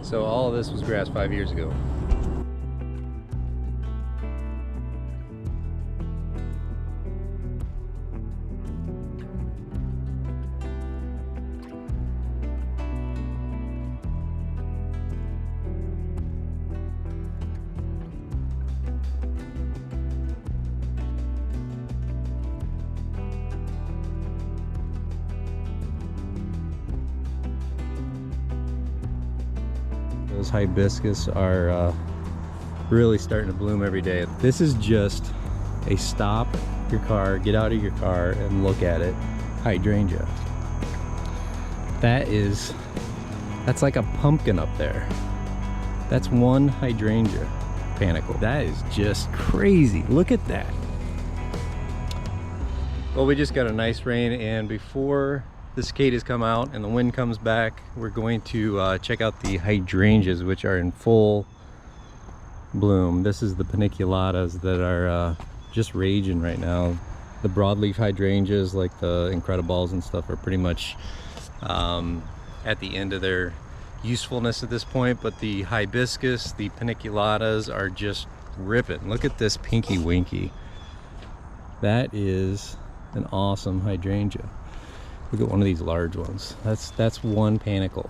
So all of this was grass 5 years ago. Those hibiscus are really starting to bloom every day. This is just a stop your car, get out of your car and look at it. Hydrangea. That's like a pumpkin up there. That's one hydrangea panicle. That is just crazy. Look at that. Well, we just got a nice rain, and before the cicadas come out and the wind comes back, we're going to check out the hydrangeas, which are in full bloom. This is the paniculatas that are just raging right now. The broadleaf hydrangeas like the Incredibles and stuff are pretty much at the end of their usefulness at this point, but the hibiscus, the paniculatas are just ripping. Look at this pinky winky. That is an awesome hydrangea. Look at one of these large ones. That's one panicle.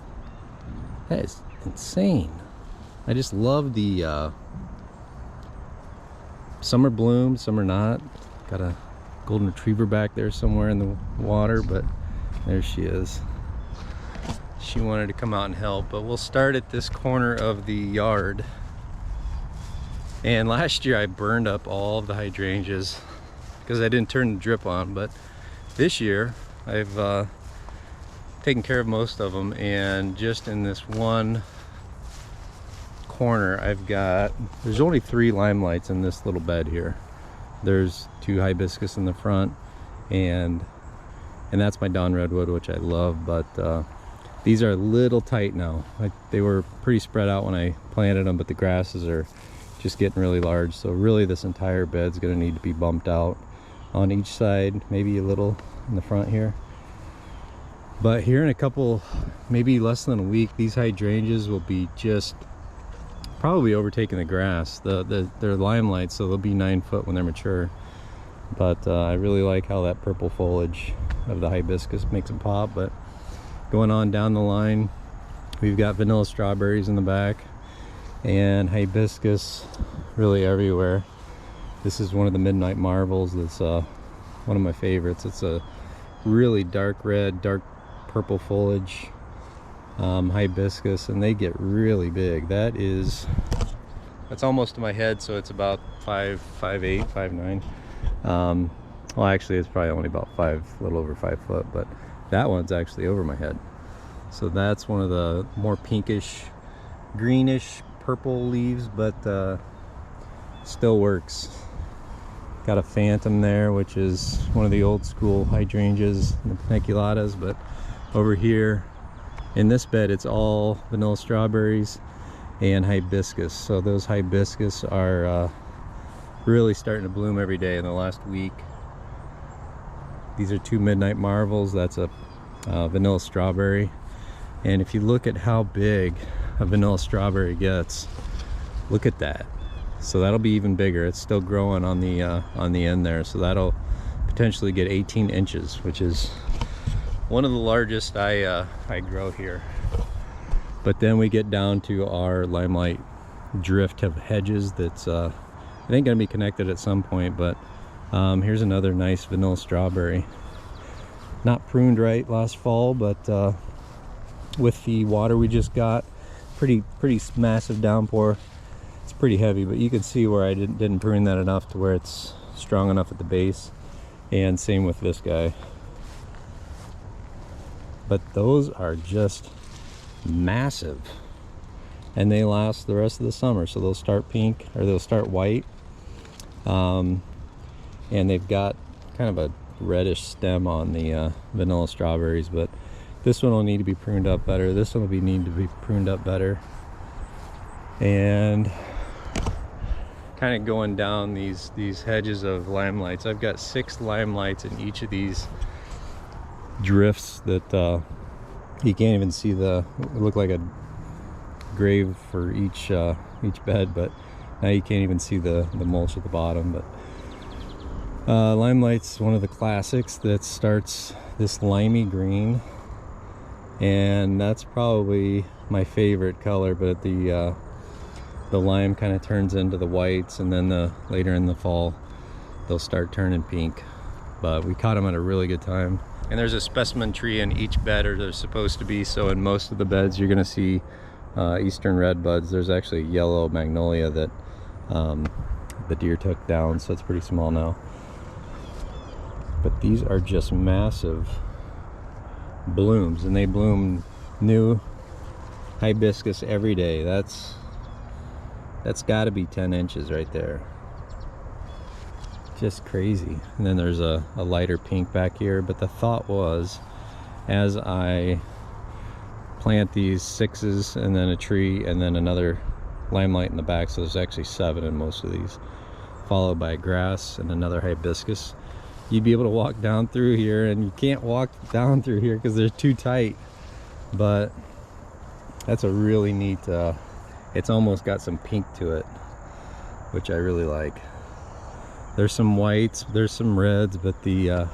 That is insane. I just love the some are bloomed, some are not. Got a golden retriever back there somewhere in the water, but there she is. She wanted to come out and help, but we'll start at this corner of the yard. And last year I burned up all of the hydrangeas because I didn't turn the drip on, but this year I've taken care of most of them, and just in this one corner there's only 3 limelights in this little bed here. There's 2 hibiscus in the front, and that's my dawn redwood, which I love, but these are a little tight now. They were pretty spread out when I planted them, but the grasses are just getting really large, so really this entire bed's going to need to be bumped out on each side, maybe a little in the front here. But here in a couple, maybe less than a week, these hydrangeas will be just probably overtaking the grass. They're limelight, so they'll be 9 foot when they're mature. But I really like how that purple foliage of the hibiscus makes them pop. But going on down the line, we've got vanilla strawberries in the back and hibiscus really everywhere. This is one of the midnight marvels. That's one of my favorites. It's a really dark red, dark purple foliage hibiscus, and they get really big. That's almost to my head, so it's about 5'8", 5'9". Well, actually it's probably only about a little over 5 foot, but that one's actually over my head. So that's one of the more pinkish, greenish, purple leaves, but still works. Got a phantom there, which is one of the old school hydrangeas and the paniculatas, but over here in this bed it's all vanilla strawberries and hibiscus. So those hibiscus are really starting to bloom every day in the last week. These are 2 midnight marvels. That's a vanilla strawberry, and if you look at how big a vanilla strawberry gets, look at that. So that'll be even bigger. It's still growing on the end there, so that'll potentially get 18 inches, which is one of the largest I grow here. But then we get down to our limelight drift of hedges that's I think gonna be connected at some point. But here's another nice vanilla strawberry, not pruned right last fall, but with the water we just got, pretty massive downpour, it's pretty heavy, but you can see where I didn't prune that enough to where it's strong enough at the base. And same with this guy. But those are just massive, and they last the rest of the summer. So they'll start pink, or they'll start white, and they've got kind of a reddish stem on the vanilla strawberries. But this one will need to be pruned up better. This one will need to be pruned up better. And kind of going down these hedges of limelights, I've got 6 limelights in each of these drifts that you can't even see look like a grave for each bed, but now you can't even see the mulch at the bottom. But Limelight's one of the classics that starts this limey green, and that's probably my favorite color. But the lime kind of turns into the whites, and then later in the fall they'll start turning pink. But we caught them at a really good time. And there's a specimen tree in each bed, or there's supposed to be. So in most of the beds you're gonna see eastern red buds. There's actually a yellow magnolia that the deer took down, so it's pretty small now. But these are just massive blooms, and they bloom new hibiscus every day. That's got to be 10 inches right there. Just crazy. And then there's a lighter pink back here. But the thought was, as I plant these 6s and then a tree and then another limelight in the back, so there's actually 7 in most of these, followed by grass and another hibiscus, you'd be able to walk down through here. And you can't walk down through here because they're too tight. But that's a really neat, it's almost got some pink to it, which I really like. There's some whites, there's some reds, but the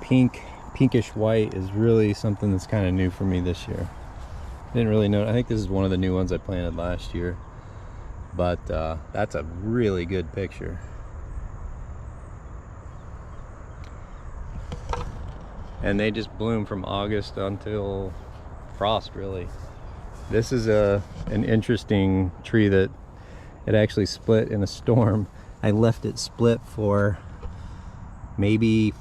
pinkish white is really something that's kind of new for me this year. Didn't really know. I think this is one of the new ones I planted last year, but that's a really good picture. And they just bloom from August until frost, really. This is an interesting tree that it actually split in a storm. I left it split for maybe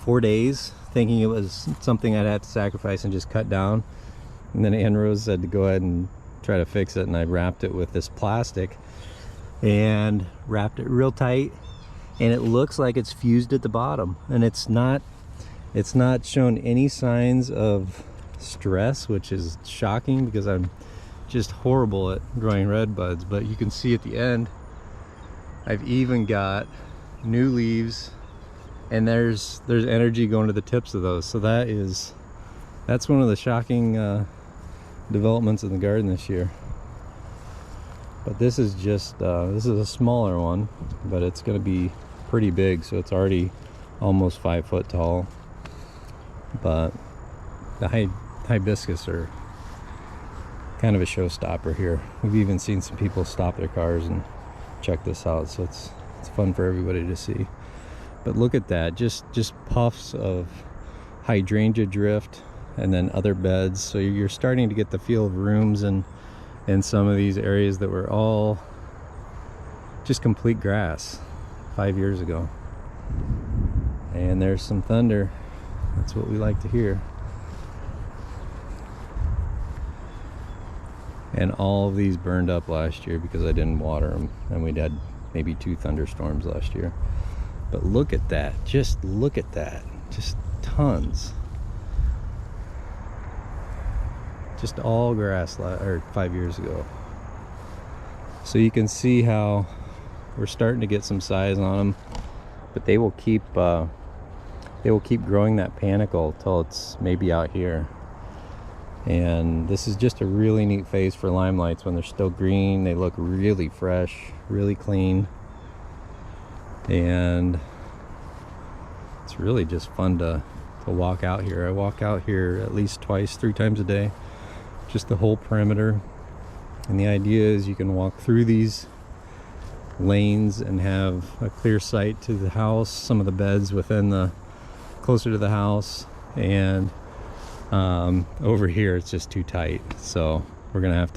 4 days, thinking it was something I'd have to sacrifice and just cut down. And then Ann Rose said to go ahead and try to fix it, and I wrapped it with this plastic and wrapped it real tight, and it looks like it's fused at the bottom, and it's not shown any signs of stress, which is shocking because I'm just horrible at growing red buds. But you can see at the end I've even got new leaves, and there's energy going to the tips of those. So that's one of the shocking developments in the garden this year. But this is just this is a smaller one, but it's going to be pretty big, so it's already almost 5 foot tall. But the hibiscus are kind of a showstopper here. We've even seen some people stop their cars and check this out, so it's fun for everybody to see. But look at that, just puffs of hydrangea drift and then other beds. So you're starting to get the feel of rooms and some of these areas that were all just complete grass 5 years ago. And there's some thunder. That's what we like to hear. And all of these burned up last year because I didn't water them, and we'd had maybe 2 thunderstorms last year. But look at that, just look at that, just tons. Just all grass 5 years ago. So you can see how we're starting to get some size on them, but they will keep growing that panicle till it's maybe out here. And this is just a really neat phase for limelights. When they're still green, they look really fresh, really clean, and it's really just fun to walk out here. I walk out here at least 3 times a day, just the whole perimeter. And the idea is you can walk through these lanes and have a clear sight to the house, some of the beds within closer to the house, and over here it's just too tight, so I'm gonna have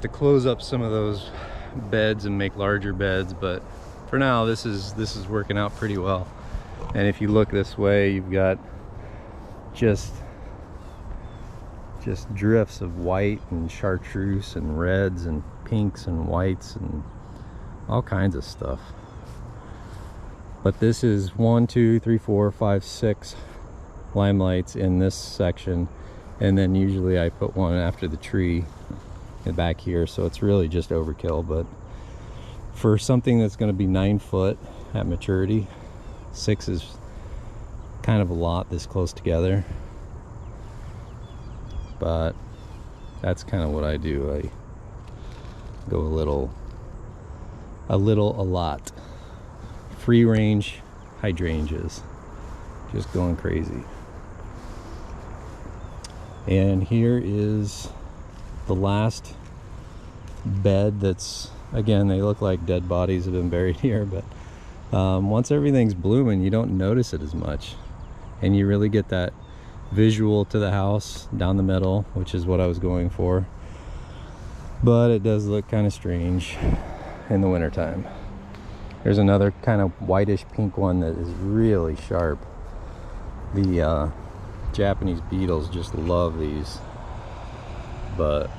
to close up some of those beds and make larger beds. But for now, this is working out pretty well. And if you look this way, you've got just drifts of white and chartreuse and reds and pinks and whites and all kinds of stuff. But this is 1, 2, 3, 4, 5, 6 limelights in this section, and then usually I put one after the tree back here, so it's really just overkill. But for something that's going to be 9 foot at maturity, 6 is kind of a lot this close together. But that's kind of what I do. I go a lot. Free range hydrangeas, just going crazy. And here is the last bed that's, again, they look like dead bodies have been buried here, but once everything's blooming, you don't notice it as much, and you really get that visual to the house down the middle, which is what I was going for. But it does look kind of strange in the wintertime. There's another kind of whitish pink one that is really sharp. The Japanese beetles just love these. But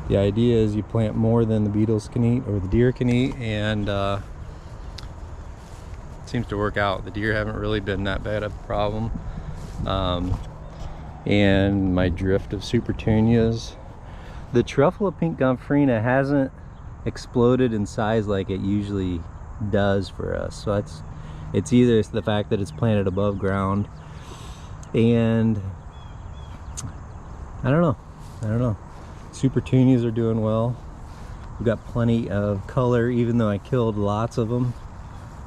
the idea is you plant more than the beetles can eat, or the deer can eat, and it seems to work out. The deer haven't really been that bad of a problem. And my drift of supertunias. The truffle of pink gomphrena hasn't exploded in size like it usually does for us. So it's either the fact that it's planted above ground, and I don't know. Supertunias are doing well. We've got plenty of color, even though I killed lots of them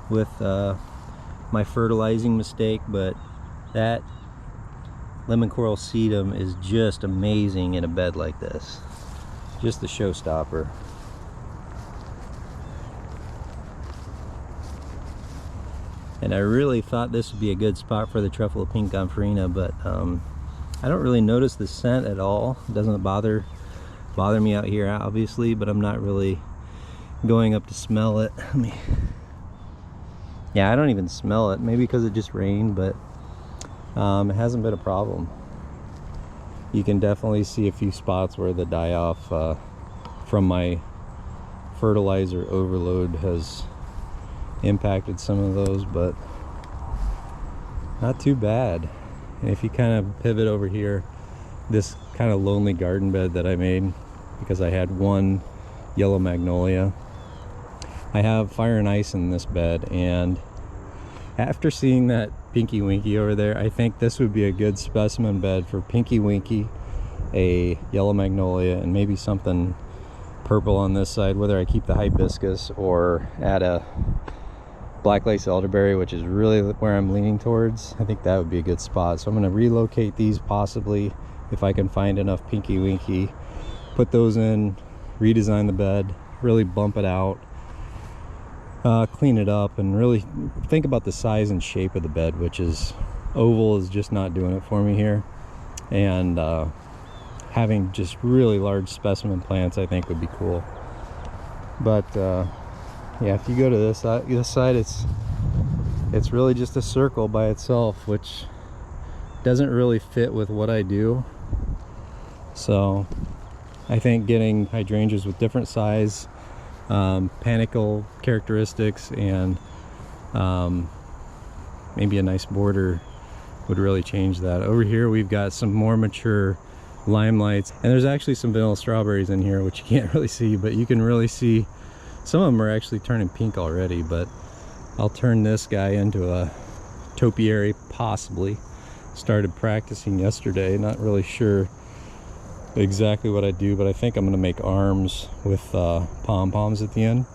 with my fertilizing mistake, but that lemon coral sedum is just amazing in a bed like this. Just the showstopper. And I really thought this would be a good spot for the truffle of pink gomphrena, but I don't really notice the scent at all. It doesn't bother me out here, obviously, but I'm not really going up to smell it. Yeah, I don't even smell it. Maybe because it just rained, but it hasn't been a problem. You can definitely see a few spots where the die-off from my fertilizer overload has impacted some of those, but not too bad. And if you kind of pivot over here, this kind of lonely garden bed that I made because I had one yellow magnolia. I have fire and ice in this bed, and after seeing that Pinky Winky over there, I think this would be a good specimen bed for Pinky Winky, a yellow magnolia, and maybe something purple on this side, whether I keep the hibiscus or add a black lace elderberry, which is really where I'm leaning towards. I think that would be a good spot. So I'm going to relocate these, possibly, if I can find enough Pinky Winky, put those in, redesign the bed, really bump it out, clean it up, and really think about the size and shape of the bed, which is oval is just not doing it for me here. And having just really large specimen plants I think would be cool. But yeah, if you go to this side, it's really just a circle by itself, which doesn't really fit with what I do. So I think getting hydrangeas with different size, botanical characteristics, and maybe a nice border would really change that. Over here we've got some more mature limelights, and there's actually some vanilla strawberries in here, which you can't really see, but you can really see some of them are actually turning pink already. But I'll turn this guy into a topiary, possibly. Started practicing yesterday, not really sure exactly what I do, but I think I'm going to make arms with pom-poms at the end.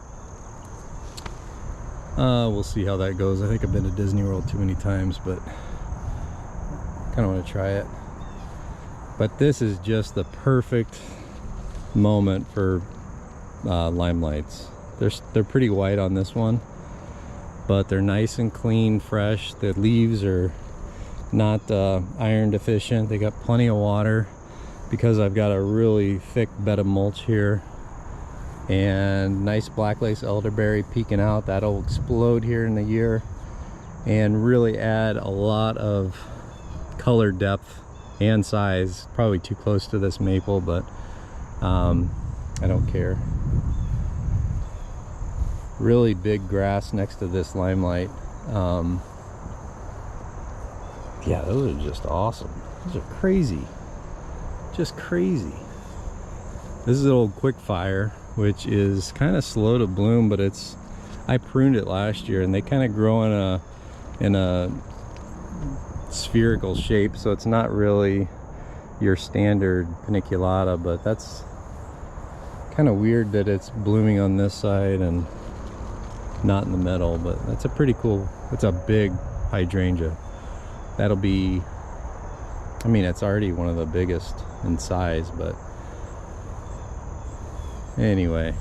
We'll see how that goes. I think I've been to Disney World too many times, but kind of want to try it. But this is just the perfect moment for limelights. They're pretty white on this one, but they're nice and clean, fresh. The leaves are not iron deficient. They got plenty of water because I've got a really thick bed of mulch here, and nice black lace elderberry peeking out. That'll explode here in the year and really add a lot of color depth and size. Probably too close to this maple, but I don't care. Really big grass next to this limelight. Yeah, those are just awesome. Those are crazy, just crazy. This is an old quick fire, which is kind of slow to bloom, but I pruned it last year, and they kind of grow in a spherical shape, so it's not really your standard paniculata, but that's kind of weird that it's blooming on this side and not in the middle. But that's a pretty cool, it's a big hydrangea. That'll be, I mean, it's already one of the biggest in size. But anyway,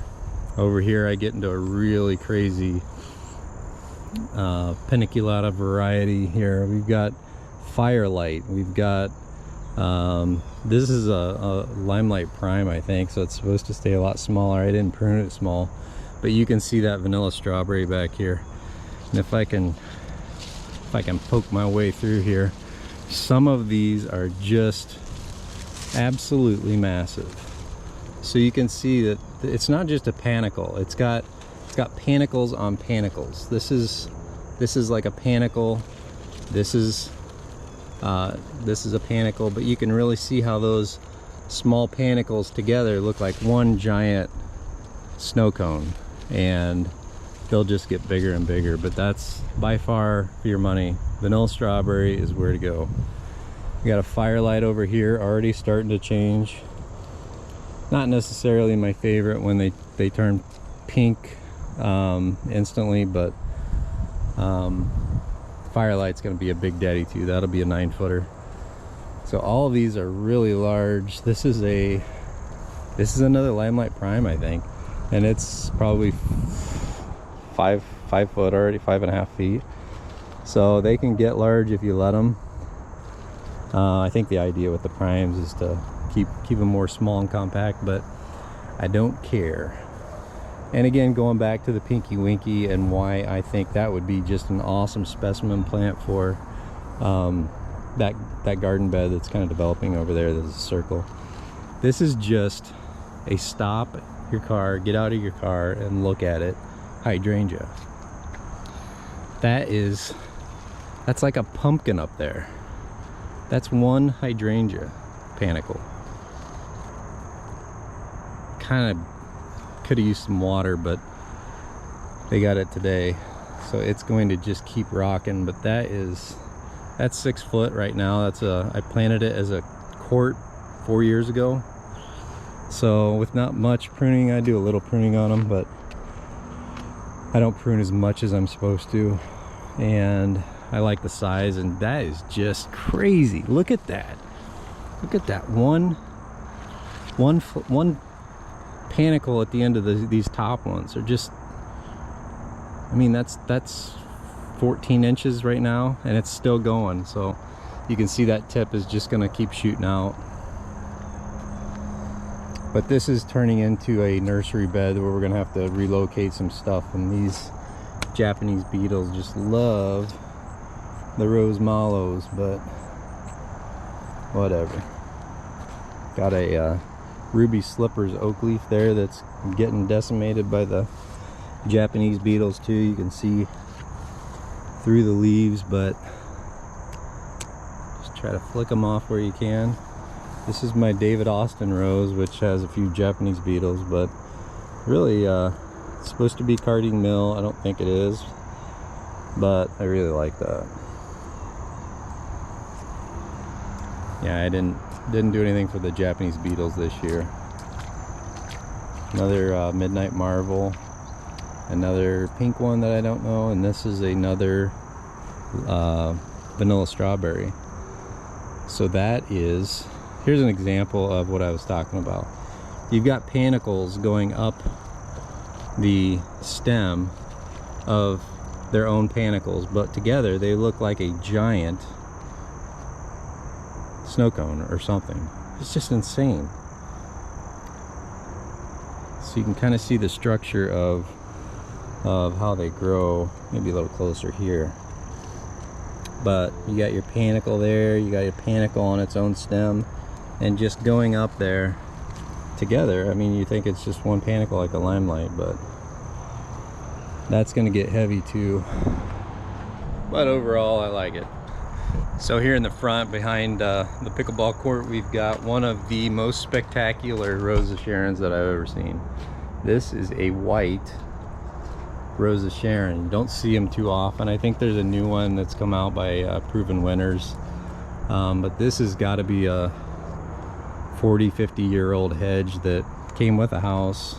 over here I get into a really crazy paniculata variety here. We've got Firelight, we've got this is a Limelight Prime, I think, so it's supposed to stay a lot smaller. I didn't prune it small, but you can see that vanilla strawberry back here. And if I can poke my way through here, some of these are just absolutely massive. So you can see that it's not just a panicle, it's got panicles on panicles. This is like a panicle. This is a panicle, but you can really see how those small panicles together look like one giant snow cone, and they'll just get bigger and bigger. But that's by far, for your money, vanilla strawberry is where to go. We got a Firelight over here already starting to change. Not necessarily my favorite when they turn pink instantly, but Firelight's going to be a big daddy too. That'll be a 9-footer. So all of these are really large. This is another Limelight Prime, I think, and it's probably 5 foot already, 5.5 feet. So they can get large if you let them. I think the idea with the primes is to keep them more small and compact, but I don't care. And again, going back to the Pinky Winky and why I think that would be just an awesome specimen plant for that garden bed that's kind of developing over there. There's a circle. This is just a stop your car, get out of your car and look at it. Hydrangea. That's like a pumpkin up there. That's one hydrangea panicle. Kind of could have used some water, but they got it today, so it's going to just keep rocking. But that's 6 foot right now. I planted it as a court 4 years ago, so with not much pruning. I do a little pruning on them, but I don't prune as much as I'm supposed to, and I like the size. And that is just crazy. Look at that. Look at that one panicle at the end of these top ones are just, I mean, that's 14 inches right now, and it's still going. So you can see that tip is just going to keep shooting out. But this is turning into a nursery bed where we're going to have to relocate some stuff, and these Japanese beetles just love the rose mallows, but whatever. Got a ruby slippers oak leaf there that's getting decimated by the Japanese beetles too. You can see through the leaves, but just try to flick them off where you can. This is my David Austin rose, which has a few Japanese beetles, but really it's supposed to be carding mill. I don't think it is, but I really like that. Yeah, I didn't do anything for the Japanese beetles this year. Another Midnight Marvel, another pink one that I don't know, and this is another vanilla strawberry. So here's an example of what I was talking about. You've got panicles going up the stem of their own panicles, but together they look like a giant snow cone or something. It's just insane. So you can kind of see the structure of how they grow. Maybe a little closer here, but you got your panicle there, you got your panicle on its own stem, and just going up there together. I mean, you think it's just one panicle like a Limelight, but that's going to get heavy too. But overall, I like it. So here in the front behind the pickleball court, we've got one of the most spectacular Rose of Sharons that I've ever seen. This is a white Rose of Sharon. You don't see them too often. I think there's a new one that's come out by Proven Winners, but this has got to be a 40-50 year old hedge that came with a house,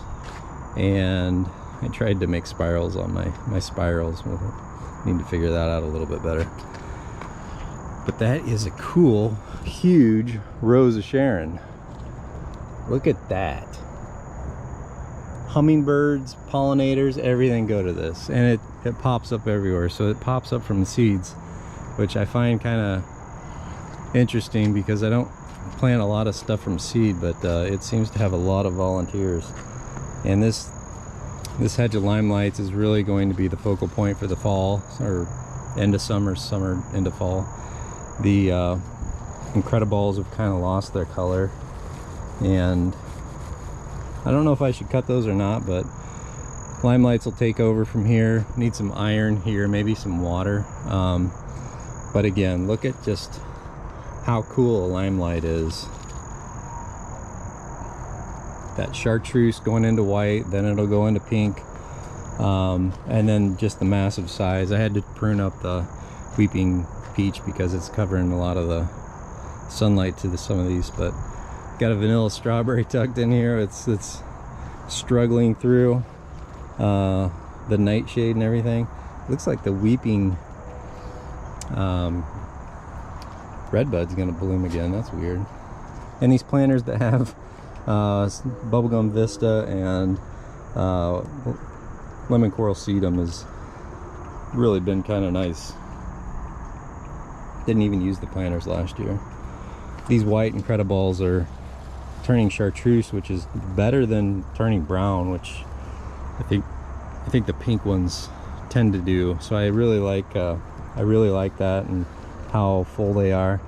and I tried to make spirals on my spirals. We'll need to figure that out a little bit better. But that is a cool, huge Rose of Sharon. Look at that. Hummingbirds, pollinators, everything go to this, and it pops up everywhere. So it pops up from the seeds, which I find kind of interesting because I don't plant a lot of stuff from seed, but it seems to have a lot of volunteers. And this hedge of Limelights is really going to be the focal point for the fall, or end of summer into fall. The Incredibles have kind of lost their color, and I don't know if I should cut those or not, but Limelights will take over from here. Need some iron here, maybe some water. But again, look at just how cool a Limelight is. That chartreuse going into white, then it'll go into pink, and then just the massive size. I had to prune up the weeping peach because it's covering a lot of the sunlight to some of these, but got a vanilla strawberry tucked in here. It's struggling through the nightshade and everything. Looks like the weeping redbud's gonna bloom again. That's weird. And these planters that have bubblegum vista and lemon coral sedum has really been kind of nice. Didn't even use the planters last year. These white Incredibles are turning chartreuse, which is better than turning brown, which I think the pink ones tend to do. So I really like that and how full they are.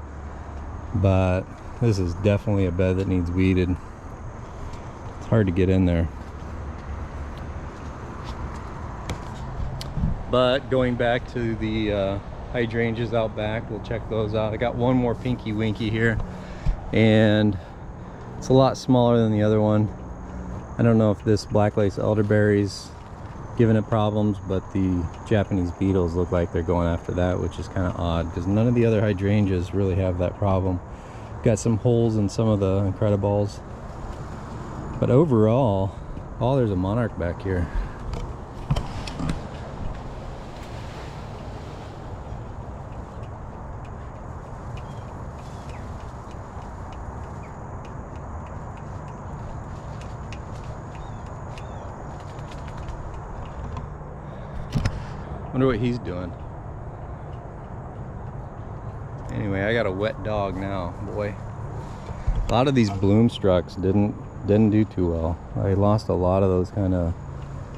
But this is definitely a bed that needs weeded. It's hard to get in there. But going back to the hydrangeas out back, we'll check those out. I got one more pinky winky here, and it's a lot smaller than the other one. I don't know if this black lace elderberry's giving it problems, but the Japanese beetles look like they're going after that, which is kind of odd because none of the other hydrangeas really have that problem. Got some holes in some of the Incredibles, but overall, oh, there's a monarch back here. Wonder what he's doing. Anyway, I got a wet dog now, boy. A lot of these bloomstrucks didn't do too well. I lost a lot of those kind of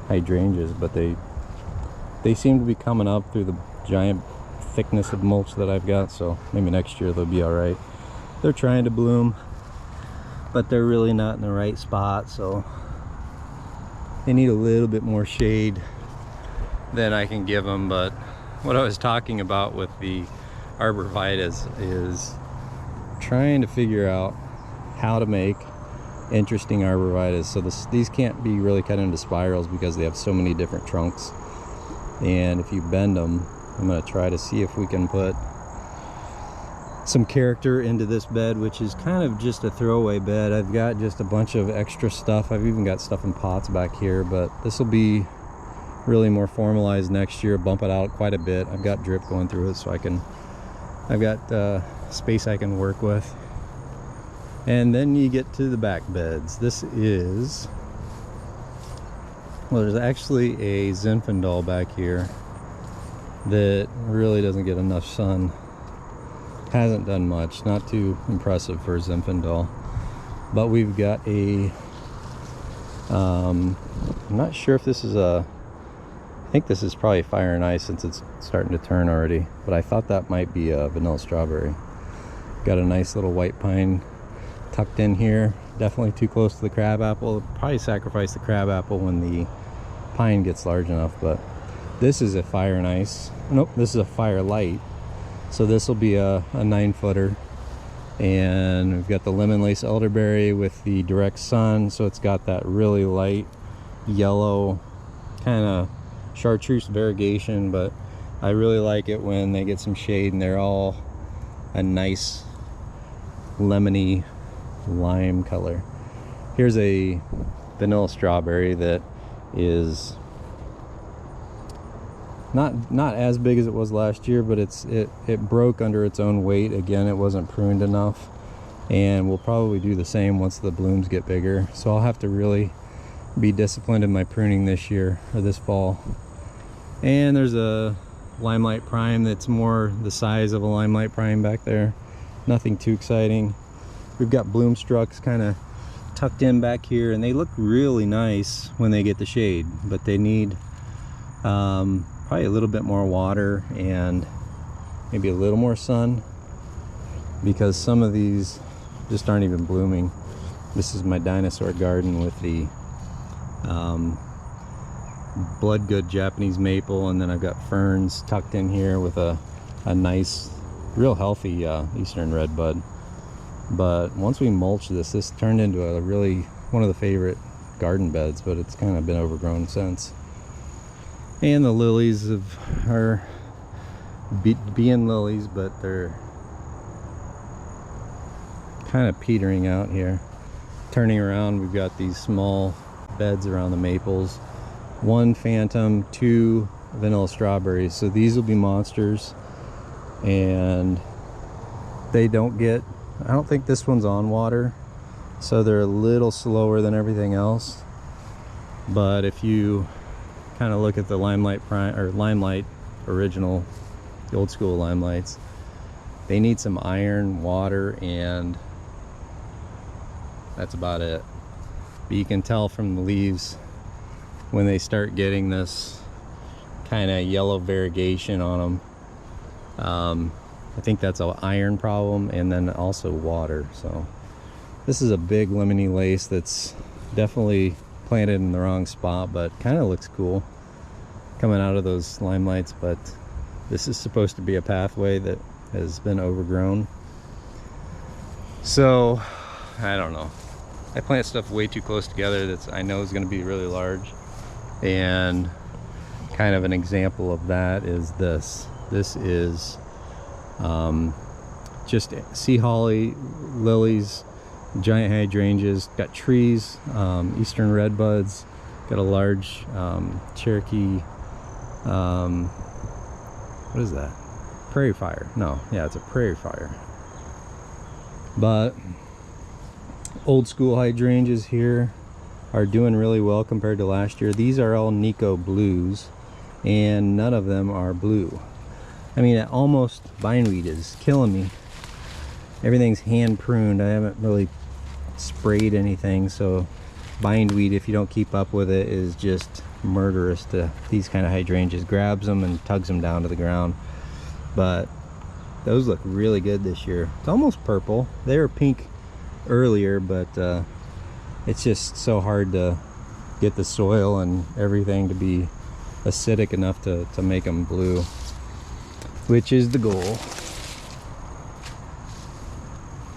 hydrangeas, but they seem to be coming up through the giant thickness of mulch that I've got, so maybe next year they'll be all right. They're trying to bloom, but they're really not in the right spot, so they need a little bit more shade than I can give them. But what I was talking about with the arborvitaes is trying to figure out how to make interesting arborvitaes. So these can't be really cut into spirals because they have so many different trunks, and if you bend them, I'm going to try to see if we can put some character into this bed, which is kind of just a throwaway bed. I've got just a bunch of extra stuff. I've even got stuff in pots back here, but this will be really more formalized next year. Bump it out quite a bit. I've got drip going through it, so I've got space I can work with. And then you get to the back beds. This is, well, there's actually a Zinfandel back here that really doesn't get enough sun. Hasn't done much. Not too impressive for a Zinfandel. But we've got a I'm not sure if this is a, I think this is probably fire and ice since it's starting to turn already, but I thought that might be a vanilla strawberry. Got a nice little white pine tucked in here. Definitely too close to the crabapple. Probably sacrifice the crabapple when the pine gets large enough, but this is a fire and ice. Nope, this is a fire light. So this will be a 9-footer. And we've got the lemon lace elderberry with the direct sun, so it's got that really light yellow, kind of chartreuse variegation, but I really like it when they get some shade and they're all a nice lemony lime color. Here's a vanilla strawberry that is not as big as it was last year, but it broke under its own weight. Again, it wasn't pruned enough, and we'll probably do the same once the blooms get bigger. So I'll have to really be disciplined in my pruning this year, or this fall. And there's a Limelight prime that's more the size of a Limelight prime back there. Nothing too exciting. We've got bloom structs kind of tucked in back here, and they look really nice when they get the shade, but they need probably a little bit more water and maybe a little more sun, because some of these just aren't even blooming. This is my dinosaur garden with the blood-good Japanese maple, and then I've got ferns tucked in here with a nice, real healthy eastern redbud. But once we mulch this turned into a really one of the favorite garden beds, but it's kind of been overgrown since. And the lilies are being lilies, but they're kind of petering out here. Turning around, we've got these small beds around the maples. 1 phantom, 2 vanilla strawberries. So these will be monsters, and they don't get, I don't think this one's on water, so they're a little slower than everything else. But if you kind of look at the Limelight prime, or Limelight original, the old school Limelights, they need some iron, water, and that's about it. But you can tell from the leaves when they start getting this kind of yellow variegation on them. I think that's an iron problem, and then also water. So this is a big lemony lace that's definitely planted in the wrong spot, but kind of looks cool coming out of those Limelights. But this is supposed to be a pathway that has been overgrown. So I don't know, I plant stuff way too close together that's I know is going to be really large. And kind of an example of that is this. This is just sea holly, lilies, giant hydrangeas, got trees, eastern redbuds, got a large Cherokee, what is that? Prairie fire. No, yeah, it's a prairie fire. But old school hydrangeas here are doing really well compared to last year. These are all Nico blues, and none of them are blue. I mean, almost bindweed is killing me. Everything's hand pruned. I haven't really sprayed anything, so bindweed, if you don't keep up with it, is just murderous to these kind of hydrangeas. Grabs them and tugs them down to the ground. But those look really good this year. It's almost purple. They were pink earlier, but it's just so hard to get the soil and everything to be acidic enough to make them blue, which is the goal.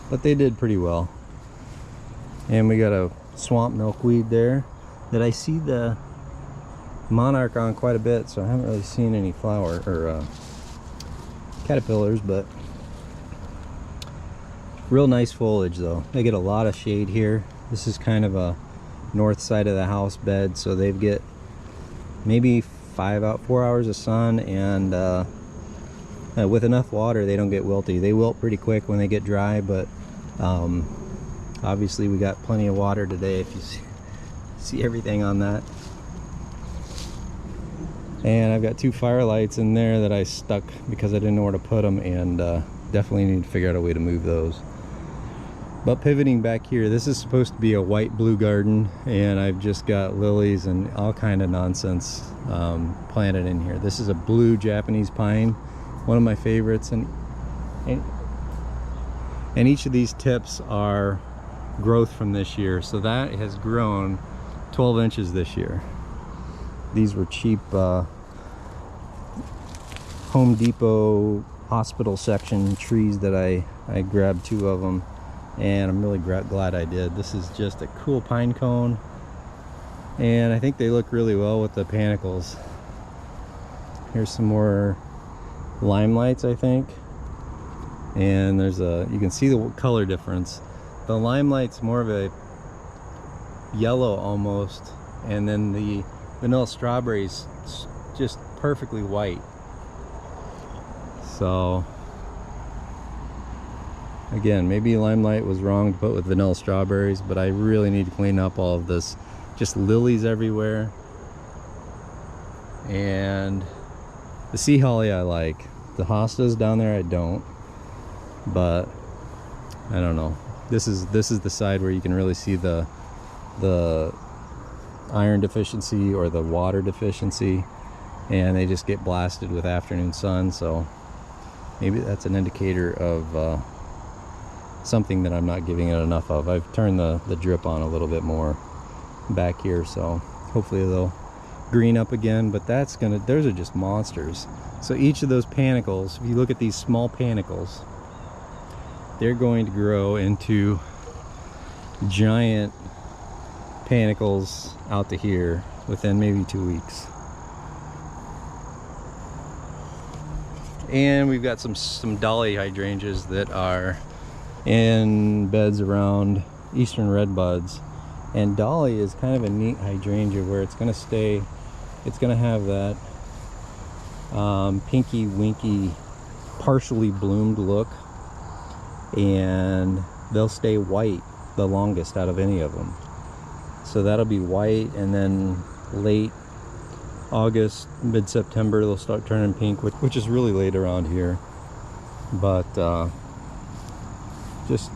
But they did pretty well. And we got a swamp milkweed there that I see the monarch on quite a bit, so I haven't really seen any flower or caterpillars, but real nice foliage though. They get a lot of shade here. This is kind of a north side of the house bed, so they get maybe 4 hours of sun, and with enough water they don't get wilty. They wilt pretty quick when they get dry, but obviously we got plenty of water today, if you see everything on that. And I've got 2 firelights in there that I stuck because I didn't know where to put them, and definitely need to figure out a way to move those. But pivoting back here, this is supposed to be a white-blue garden, and I've just got lilies and all kind of nonsense planted in here. This is a blue Japanese pine, one of my favorites, and each of these tips are growth from this year. So that has grown 12 inches this year. These were cheap Home Depot hospital section trees that I grabbed 2 of them, and I'm really glad I did. This is just a cool pine cone, and I think they look really well with the panicles. Here's some more Limelights, I think. And there's you can see the color difference. The Limelight's more of a yellow almost, and then the vanilla strawberries just perfectly white. So again, maybe Limelight was wrong to put with vanilla strawberries, but I really need to clean up all of this. Just lilies everywhere. And the sea holly I like. The hostas down there I don't. But I don't know. This is the side where you can really see the iron deficiency or the water deficiency, and they just get blasted with afternoon sun. So maybe that's an indicator of something that I'm not giving it enough of. I've turned the drip on a little bit more back here, so hopefully they'll green up again. But those are just monsters. So each of those panicles, if you look at these small panicles, they're going to grow into giant panicles out to here within maybe 2 weeks. And we've got some dolly hydrangeas that are in beds around eastern redbuds. And dolly is kind of a neat hydrangea where it's going to have that pinky winky partially bloomed look, and they'll stay white the longest out of any of them. So that'll be white, and then late August, mid-September, they'll start turning pink, which is really late around here. But just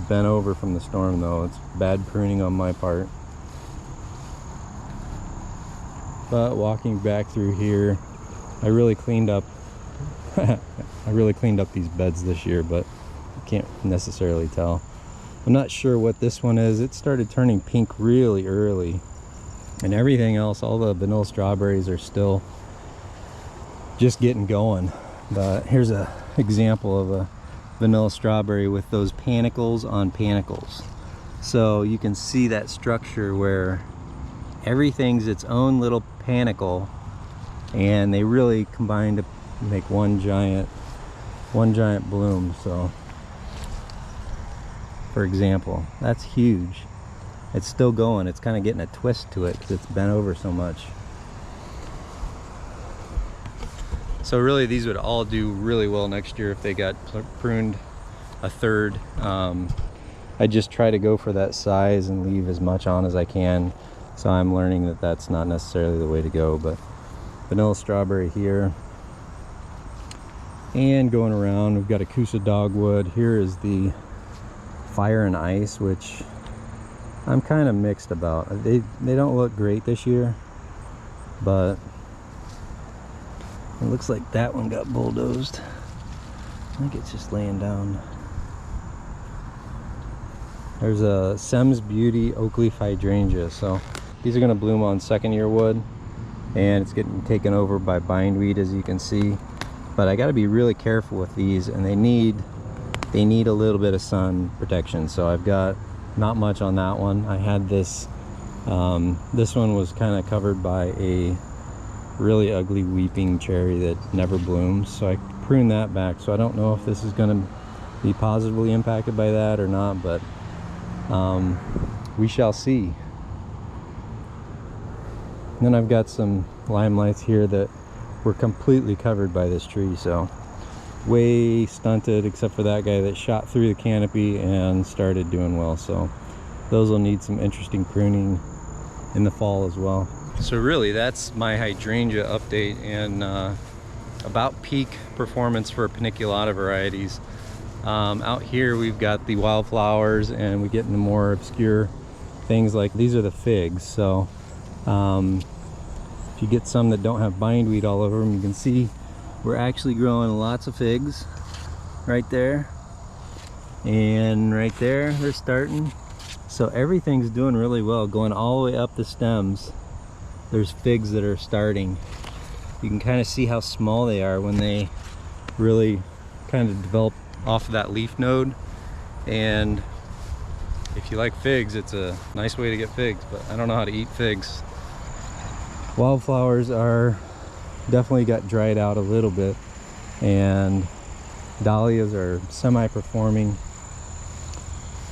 bent over from the storm though. It's bad pruning on my part. But walking back through here, I really cleaned up these beds this year, but you can't necessarily tell. I'm not sure what this one is. It started turning pink really early, and everything else, all the vanilla strawberries are still just getting going. But here's an example of a vanilla strawberry with those panicles on panicles. So you can see that structure where everything's its own little panicle, and they really combine to make one giant bloom. So for example, that's huge. It's still going. It's kind of getting a twist to it because it's bent over so much. So really these would all do really well next year if they got pruned a third. I just try to go for that size and leave as much on as I can. So I'm learning that that's not necessarily the way to go. But vanilla strawberry here. And going around, we've got a Kusa dogwood. Here is the fire and ice, which I'm kind of mixed about. They don't look great this year, but it looks like that one got bulldozed. I think it's just laying down. There's a Sem's Beauty oak leaf hydrangea. So these are going to bloom on second year wood, and it's getting taken over by bindweed, as you can see. But I got to be really careful with these, and they need a little bit of sun protection. So I've got not much on that one. I had this this one was kind of covered by a really ugly weeping cherry that never blooms, so I pruned that back. So I don't know if this is going to be positively impacted by that or not, but we shall see. And then I've got some Limelights here that were completely covered by this tree, so way stunted, except for that guy that shot through the canopy and started doing well. So those will need some interesting pruning in the fall as well. So really that's my hydrangea update, and about peak performance for paniculata varieties. Out here we've got the wildflowers, and we get into more obscure things like these are the figs. So if you get some that don't have bindweed all over them, you can see we're actually growing lots of figs right there, and right there they're starting. So everything's doing really well, going all the way up the stems. There's figs that are starting. You can kind of see how small they are when they really kind of develop off of that leaf node. And if you like figs, it's a nice way to get figs, but I don't know how to eat figs. Wildflowers are definitely got dried out a little bit, and dahlias are semi-performing.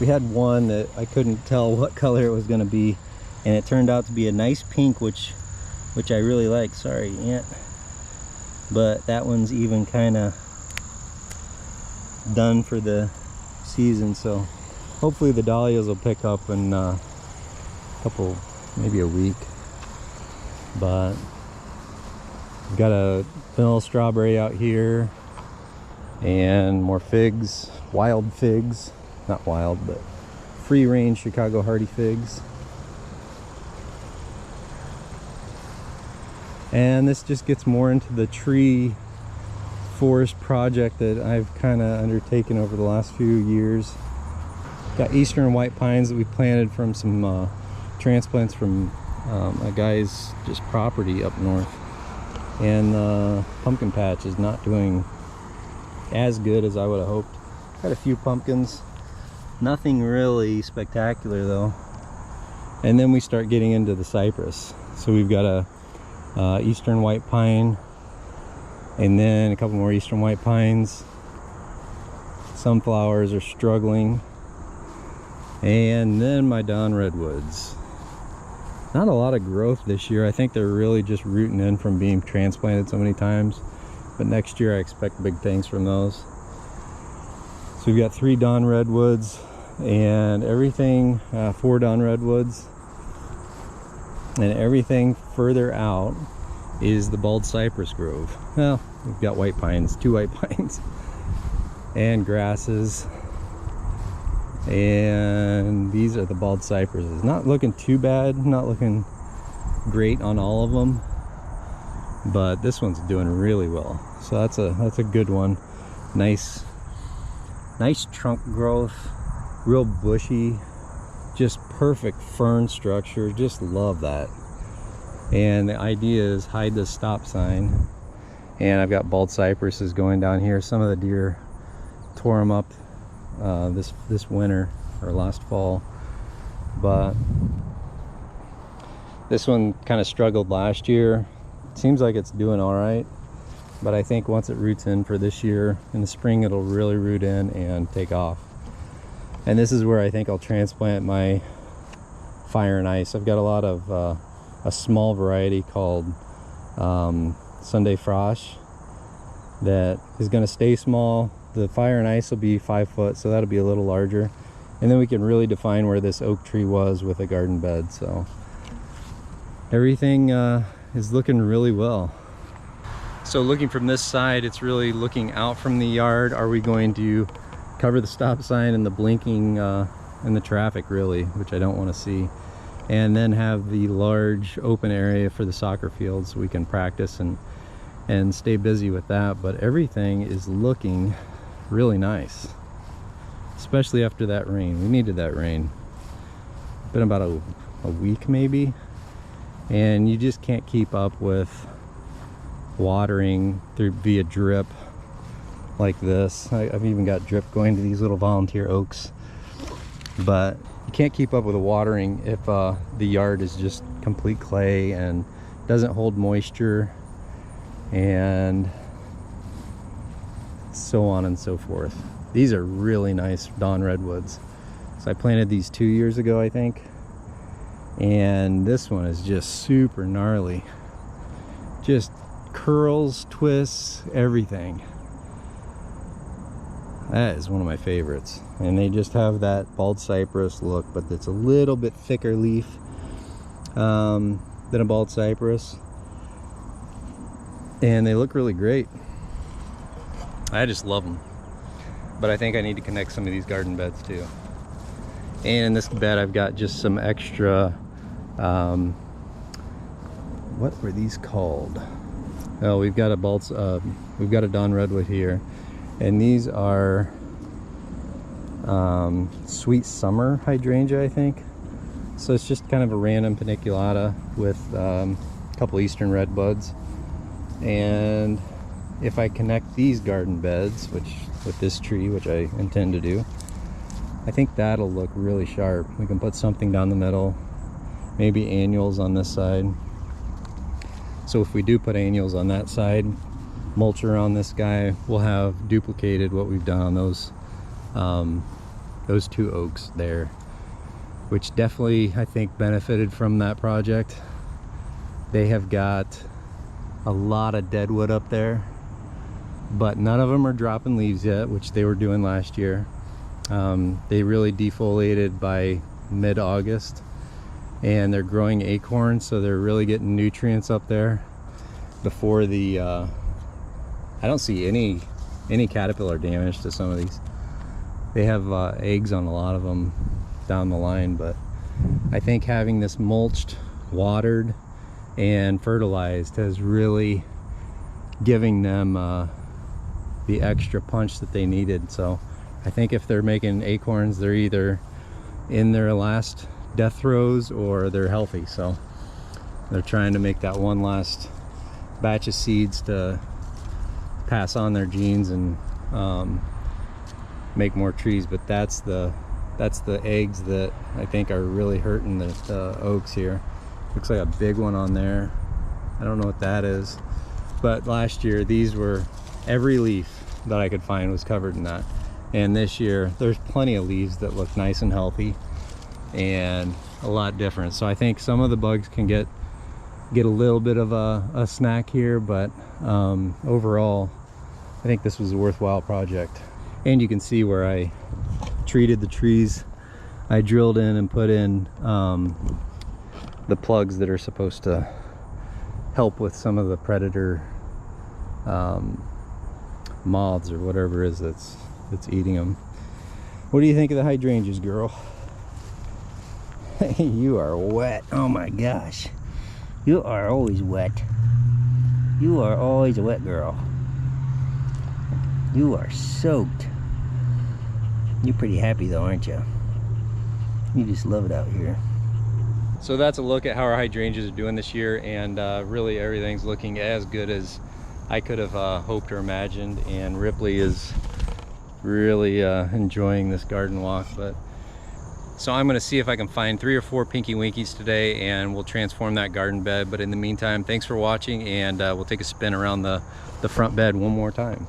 We had one that I couldn't tell what color it was going to be, and it turned out to be a nice pink, which I really like. Sorry, ant. But that one's even kind of done for the season, so hopefully the dahlias will pick up in a couple, maybe a week. But we've got a vanilla strawberry out here and more figs, wild figs, not wild but free range Chicago hardy figs. And this just gets more into the tree forest project that I've kind of undertaken over the last few years. Got eastern white pines that we planted from some transplants from a guy's just property up north. And the pumpkin patch is not doing as good as I would have hoped. Got a few pumpkins, nothing really spectacular though. And then we start getting into the cypress. So we've got a eastern white pine, and then a couple more eastern white pines. Sunflowers are struggling, and then my Dawn redwoods. Not a lot of growth this year. I think they're really just rooting in from being transplanted so many times, but next year I expect big things from those. So we've got 3 Dawn redwoods and everything, 4 Dawn redwoods, and everything further out is the bald cypress grove. Well, we've got white pines, 2 white pines, and grasses, and these are the bald cypresses. Not looking too bad, not looking great on all of them, but this one's doing really well. So that's a good one. Nice trunk growth, real bushy, just perfect fern structure. Just love that. And the idea is hide the stop sign, and I've got bald cypresses going down here. Some of the deer tore them up this winter or last fall, but this one kind of struggled last year. It seems like it's doing all right, but I think once it roots in for this year, in the spring it'll really root in and take off. And this is where I think I'll transplant my fire and ice. I've got a lot of a small variety called Sunday Frosh that is going to stay small. The fire and ice will be 5 foot, so that'll be a little larger, and then we can really define where this oak tree was with a garden bed. So everything is looking really well. So looking from this side, it's really looking out from the yard. Are we going to cover the stop sign and the blinking and the traffic, really, which I don't want to see, and then have the large open area for the soccer field so we can practice and stay busy with that? But everything is looking really nice, especially after that rain. We needed that rain. Been about a week maybe, and you just can't keep up with watering through via drip like this. I've even got drip going to these little volunteer oaks, but you can't keep up with the watering if the yard is just complete clay and doesn't hold moisture, and so on and so forth. These are really nice Dawn redwoods. So I planted these 2 years ago, I think, and this one is just super gnarly. Just curls, twists, everything. That is one of my favorites. And they just have that bald cypress look, but it's a little bit thicker leaf than a bald cypress, and they look really great. I just love them, but I think I need to connect some of these garden beds too. And in this bed I've got just some extra what were these called? Oh, we've got a Dawn redwood here, and these are sweet summer hydrangea, I think. So it's just kind of a random paniculata with a couple eastern red buds. And if I connect these garden beds, which with this tree, which I intend to do, I think that'll look really sharp. We can put something down the middle, maybe annuals on this side. So if we do put annuals on that side, mulch around this guy, we'll have duplicated what we've done on those 2 oaks there, which definitely I think benefited from that project. They have got a lot of deadwood up there, but none of them are dropping leaves yet, which they were doing last year. They really defoliated by mid-August, and they're growing acorns, so they're really getting nutrients up there before the I don't see any caterpillar damage to some of these. They have eggs on a lot of them down the line, but I think having this mulched, watered, and fertilized has really giving them the extra punch that they needed. So I think if they're making acorns, they're either in their last death throes or they're healthy. So they're trying to make that one last batch of seeds to pass on their genes and make more trees. But that's the eggs that I think are really hurting the oaks here. Looks like a big one on there. I don't know what that is, but last year these were, every leaf that I could find was covered in that, and this year there's plenty of leaves that look nice and healthy and a lot different. So I think some of the bugs can get a little bit of a snack here, but overall I think this was a worthwhile project. And you can see where I treated the trees. I drilled in and put in the plugs that are supposed to help with some of the predator moths or whatever it is that's eating them. What do you think of the hydrangeas, girl? You are wet. Oh my gosh, you are always wet. You are always a wet girl. You are soaked. You're pretty happy though, aren't you? You just love it out here. So that's a look at how our hydrangeas are doing this year, and really everything's looking as good as I could have hoped or imagined, and Ripley is really enjoying this garden walk. But so I'm going to see if I can find 3 or 4 pinky winkies today, and we'll transform that garden bed. But in the meantime, thanks for watching, and we'll take a spin around the front bed one more time.